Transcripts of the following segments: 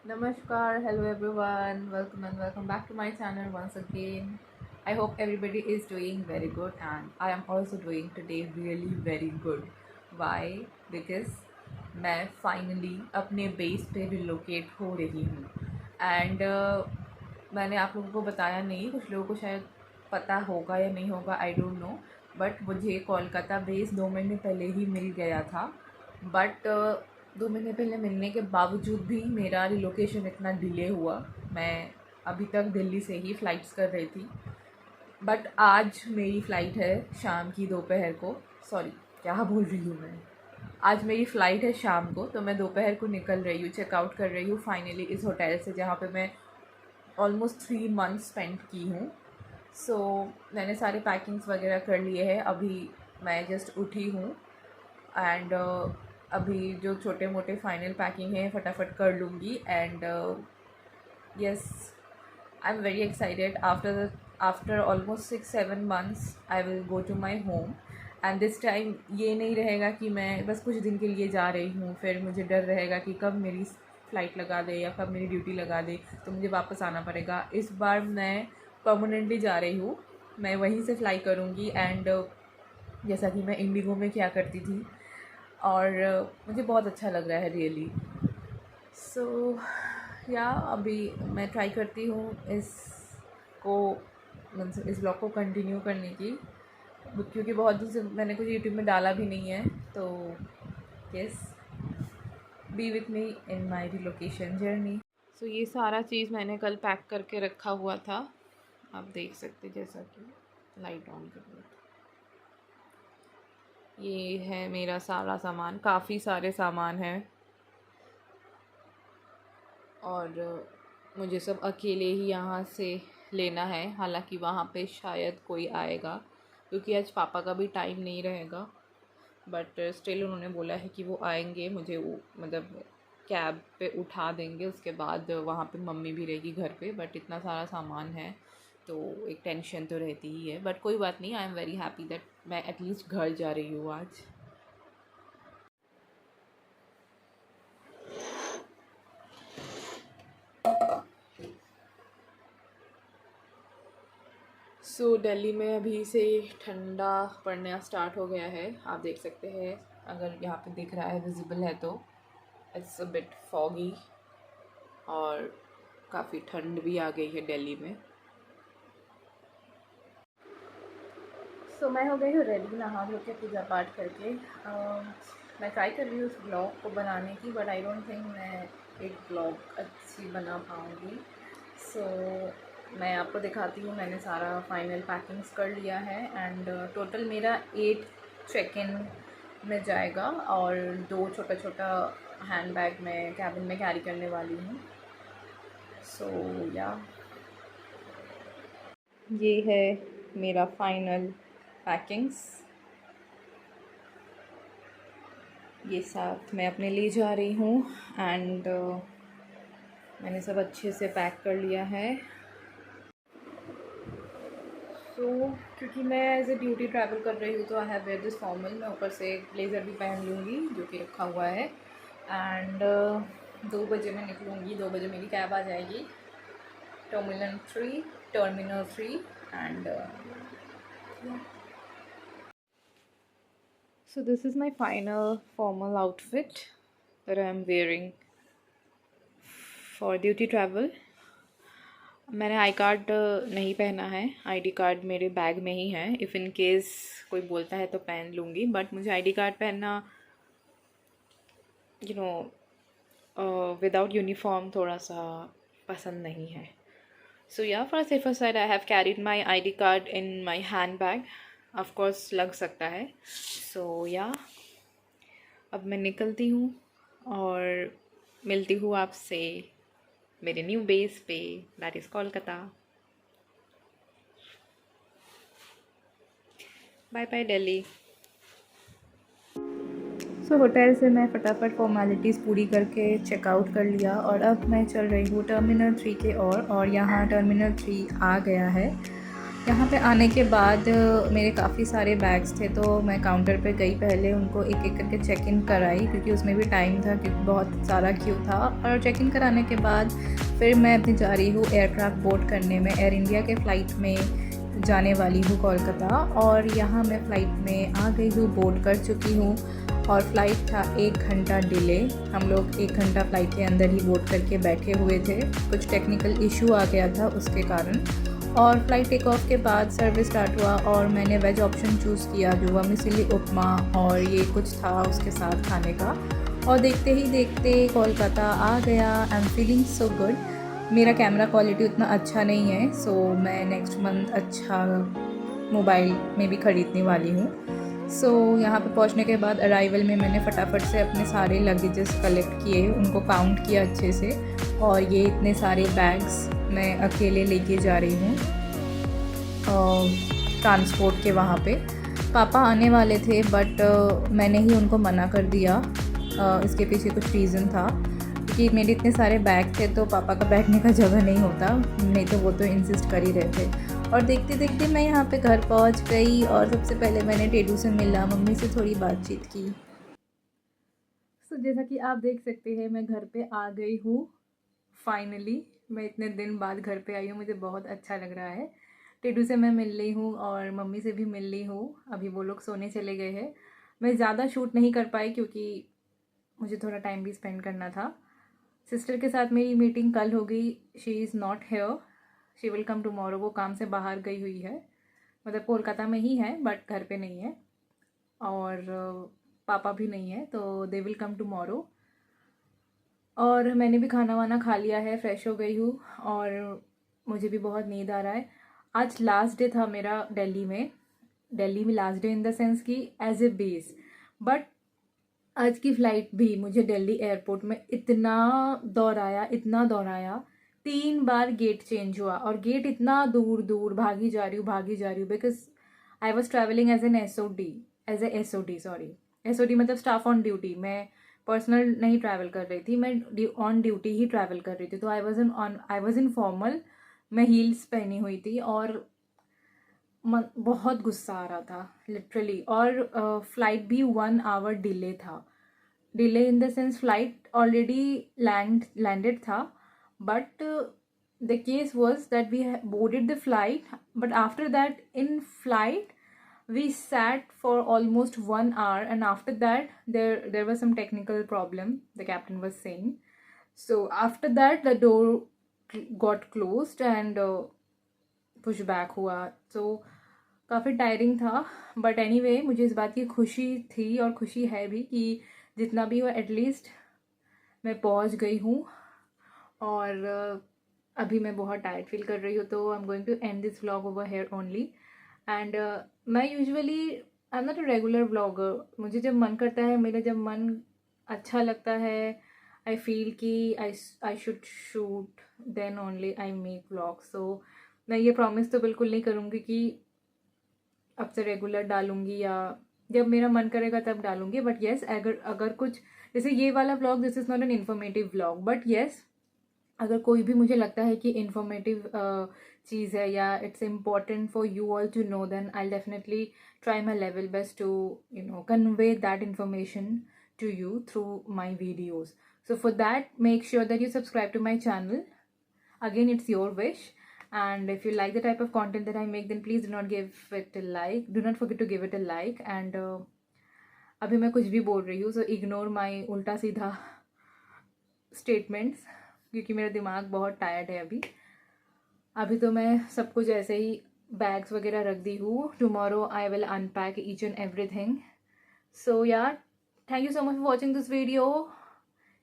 Namaskar, hello everyone, welcome back to my channel once again. I hope everybody is doing very good and I am also doing today really very good. Why? Because मैं finally अपने base पे relocate हो रही हूँ and मैंने आप लोगों को बताया नहीं, कुछ लोगों को शायद पता होगा या नहीं होगा, आई डोंट नो, बट मुझे कोलकाता बेस 2 महीने पहले ही मिल गया था। बट 2 महीने पहले मिलने के बावजूद भी मेरा रिलोकेशन इतना डिले हुआ। मैं अभी तक दिल्ली से ही फ़्लाइट्स कर रही थी, बट आज मेरी फ़्लाइट है शाम की दोपहर को। सॉरी, क्या बोल रही हूँ मैं, आज मेरी फ़्लाइट है शाम को, तो मैं दोपहर को निकल रही हूँ, चेकआउट कर रही हूँ फाइनली इस होटल से जहाँ पे मैं ऑलमोस्ट 3 मंथ्स स्पेंड की हूँ। सो मैंने सारे पैकिंग्स वगैरह कर लिए हैं, अभी मैं जस्ट उठी हूँ एंड अभी जो छोटे मोटे फाइनल पैकिंग है फटाफट कर लूँगी and yes, I am very excited. After almost 6-7 months I will go to my home and this time ये नहीं रहेगा कि मैं बस कुछ दिन के लिए जा रही हूँ, फिर मुझे डर रहेगा कि कब मेरी फ़्लाइट लगा दे या कब मेरी ड्यूटी लगा दे तो मुझे वापस आना पड़ेगा। इस बार मैं परमानेंटली जा रही हूँ, मैं वहीं से फ़्लाई करूँगी एंड जैसा कि मैं इंडिगो में क्या करती थी और मुझे बहुत अच्छा लग रहा है रियली। सो या अभी मैं ट्राई करती हूँ इसको, मतलब इस ब्लॉग को कंटिन्यू करने की, क्योंकि बहुत दिन से मैंने कुछ यूट्यूब में डाला भी नहीं है। तो yes, be with me in my relocation journey. So ये सारा चीज़ मैंने कल पैक करके रखा हुआ था, आप देख सकते, जैसा कि लाइट ऑन कर, ये है मेरा सारा सामान, काफ़ी सारे सामान हैं और मुझे सब अकेले ही यहाँ से लेना है। हालांकि वहाँ पे शायद कोई आएगा क्योंकि आज पापा का भी टाइम नहीं रहेगा, बट स्टिल उन्होंने बोला है कि वो आएंगे, मुझे वो मतलब कैब पे उठा देंगे, उसके बाद वहाँ पे मम्मी भी रहेगी घर पे। बट इतना सारा सामान है तो एक टेंशन तो रहती ही है, बट कोई बात नहीं, आई एम वेरी हैप्पी दैट मैं एटलीस्ट घर जा रही हूँ आज। सो दिल्ली में अभी से ठंडा पड़ना स्टार्ट हो गया है, आप देख सकते हैं, अगर यहाँ पे दिख रहा है विजिबल है तो इट्स अ बिट फॉगी और काफ़ी ठंड भी आ गई है दिल्ली में। सो मैं हो गई हूँ रेडी, नहा धो के पूजा पाठ करके। मैं ट्राई कर रही हूँ उस ब्लॉग को बनाने की, बट आई डोंट थिंक मैं एक ब्लॉग अच्छी बना पाऊँगी। सो मैं आपको दिखाती हूँ, मैंने सारा फाइनल पैकिंग्स कर लिया है एंड टोटल मेरा 8 चेक इन में जाएगा और 2 छोटा छोटा हैंड बैग मैं कैबिन में कैरी करने वाली हूँ। सो या ये है मेरा फाइनल पैकिंग्स, ये साथ मैं अपने ले जा रही हूँ एंड मैंने सब अच्छे से पैक कर लिया है। सो क्योंकि मैं एज ए ड्यूटी ट्रैवल कर रही हूँ तो I have wear this formal, मैं ऊपर से ब्लेज़र भी पहन लूँगी जो कि रखा हुआ है एंड 2 बजे मैं निकलूँगी, 2 बजे मेरी कैब आ जाएगी terminal 3 and so this is my final formal outfit that I am wearing for duty travel. मैंने आई कार्ड नहीं पहना है, आईडी कार्ड मेरे बैग में ही है, इफ़ इन केस कोई बोलता है तो पहन लूँगी, बट मुझे आईडी कार्ड पहनना यू नो विदाउट यूनिफॉर्म थोड़ा सा पसंद नहीं है। सो या for safer side I have carried my ID card in my hand bag, of course लग सकता है। सो या अब मैं निकलती हूँ और मिलती हूँ आपसे मेरे न्यू बेस पे, that is Kolkata. Bye bye Delhi. So hotel से मैं फटाफट फॉर्मेलिटीज़ पूरी करके चेकआउट कर लिया और अब मैं चल रही हूँ टर्मिनल 3 के और यहाँ टर्मिनल 3 आ गया है यहाँ पे आने के बाद मेरे काफ़ी सारे बैग्स थे, तो मैं काउंटर पे गई, पहले उनको एक एक करके चेक इन कराई क्योंकि उसमें भी टाइम था, क्योंकि बहुत सारा क्यू था। और चेक इन कराने के बाद फिर मैं अपनी जा रही हूँ एयरक्राफ्ट बोर्ड करने में, एयर इंडिया के फ़्लाइट में जाने वाली हूँ कोलकाता। और यहाँ मैं फ़्लाइट में आ गई हूँ, बोर्ड कर चुकी हूँ। और फ़्लाइट था 1 घंटा डिले। हम लोग 1 घंटा फ़्लाइट के अंदर ही बोर्ड करके बैठे हुए थे, कुछ टेक्निकल इशू आ गया था उसके कारण। और फ़्लाइट टेक ऑफ के बाद सर्विस स्टार्ट हुआ और मैंने वेज ऑप्शन चूज़ किया, जो वर्मिसेली उपमा और ये कुछ था उसके साथ खाने का। और देखते ही देखते कोलकाता आ गया। I am feeling so good. मेरा कैमरा क्वालिटी उतना अच्छा नहीं है, सो मैं नेक्स्ट मंथ अच्छा मोबाइल में भी ख़रीदने वाली हूँ। सो यहाँ पे पहुँचने के बाद अराइवल में मैंने फटाफट से अपने सारे लगेजेस कलेक्ट किए, उनको काउंट किया अच्छे से। और ये इतने सारे बैग्स मैं अकेले लेके जा रही हूँ ट्रांसपोर्ट के वहाँ पे। पापा आने वाले थे बट मैंने ही उनको मना कर दिया। इसके पीछे कुछ रीज़न था, क्योंकि मेरे इतने सारे बैग थे तो पापा का बैठने का जगह नहीं होता, नहीं तो वो तो इंसिस्ट कर ही रहे थे। और देखते देखते मैं यहाँ पे घर पहुँच गई और सबसे पहले मैंने टेडू से मिला, मम्मी से थोड़ी बातचीत की। तो जैसा कि आप देख सकते हैं मैं घर पे आ गई हूँ फाइनली। मैं इतने दिन बाद घर पे आई हूँ, मुझे बहुत अच्छा लग रहा है। टेडू से मैं मिल ली हूँ और मम्मी से भी मिल ली हूँ। अभी वो लोग सोने चले गए हैं। मैं ज़्यादा शूट नहीं कर पाई क्योंकि मुझे थोड़ा टाइम भी स्पेंड करना था। सिस्टर के साथ मेरी मीटिंग कल हो गई। She is not here, she will come tomorrow. वो काम से बाहर गई हुई है, मतलब कोलकाता में ही है बट घर पे नहीं है। और पापा भी नहीं है, तो दे विल कम टुमारो। और मैंने भी खाना वाना खा लिया है, फ्रेश हो गई हूँ और मुझे भी बहुत नींद आ रहा है। आज लास्ट डे था मेरा दिल्ली में। दिल्ली में last day in the sense कि एज ए बेस। बट आज की फ़्लाइट भी मुझे दिल्ली एयरपोर्ट में इतना दौड़ाया, इतना दौड़ाया। 3 बार गेट चेंज हुआ और गेट इतना दूर दूर भागी जा रही हूँ, भागी जा रही हूँ, because I was travelling as an S O D, as a S O D, sorry S O D मतलब स्टाफ ऑन ड्यूटी। मैं पर्सनल नहीं ट्रैवल कर रही थी, मैं ऑन ड्यूटी ही ट्रैवल कर रही थी। तो आई वॉज इन फॉर्मल, मैं हील्स पहनी हुई थी और बहुत गुस्सा आ रहा था लिटरली। और फ्लाइट भी 1 आवर डिले था। Delay in the sense flight already landed था, but the case was that we boarded the flight, but after that in flight we sat for almost 1 hour, and after that there was some technical problem, the captain was saying. So after that the door got closed and push back हुआ। so काफ़ी tiring था, but anyway मुझे इस बात की खुशी थी और खुशी है भी कि जितना भी हो एटलीस्ट मैं पहुंच गई हूँ। और अभी मैं बहुत टायर्ड फील कर रही हूँ, तो I am going to end this vlog over here only. And मैं usually I am not a regular vlogger. मुझे जब मन करता है, मेरा जब मन अच्छा लगता है, आई फील कि I should shoot, then only I make vlog. So मैं ये प्रॉमिस तो बिल्कुल नहीं करूँगी कि अब से रेगुलर डालूंगी, या जब मेरा मन करेगा तब डालूंगी। बट येस, अगर कुछ जैसे ये वाला vlog, this is not an informative vlog, but yes अगर कोई भी मुझे लगता है कि इन्फॉर्मेटिव चीज़ है या it's important for you all to know, then I definitely try my level best to convey that information to you through my videos. So for that, make sure that you subscribe to my channel. Again, it's your wish. And if you like the type of content that I make, then please do not give it a like. Do not forget to give it a like. And अभी मैं कुछ भी बोल रही हूँ, so ignore my उल्टा सीधा statements, क्योंकि मेरा दिमाग बहुत टायर्ड है अभी तो मैं सब कुछ ऐसे ही बैग्स वगैरह रख दी हूँ। Tomorrow I will unpack each and everything. So यार, thank you so much for watching this video.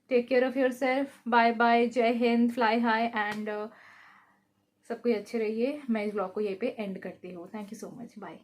Take care of yourself. Bye bye, Jai Hind, fly high, and सब कोई अच्छे रहिए। मैं इस ब्लॉग को यहीं पे एंड करती हूँ। Thank you so much, bye.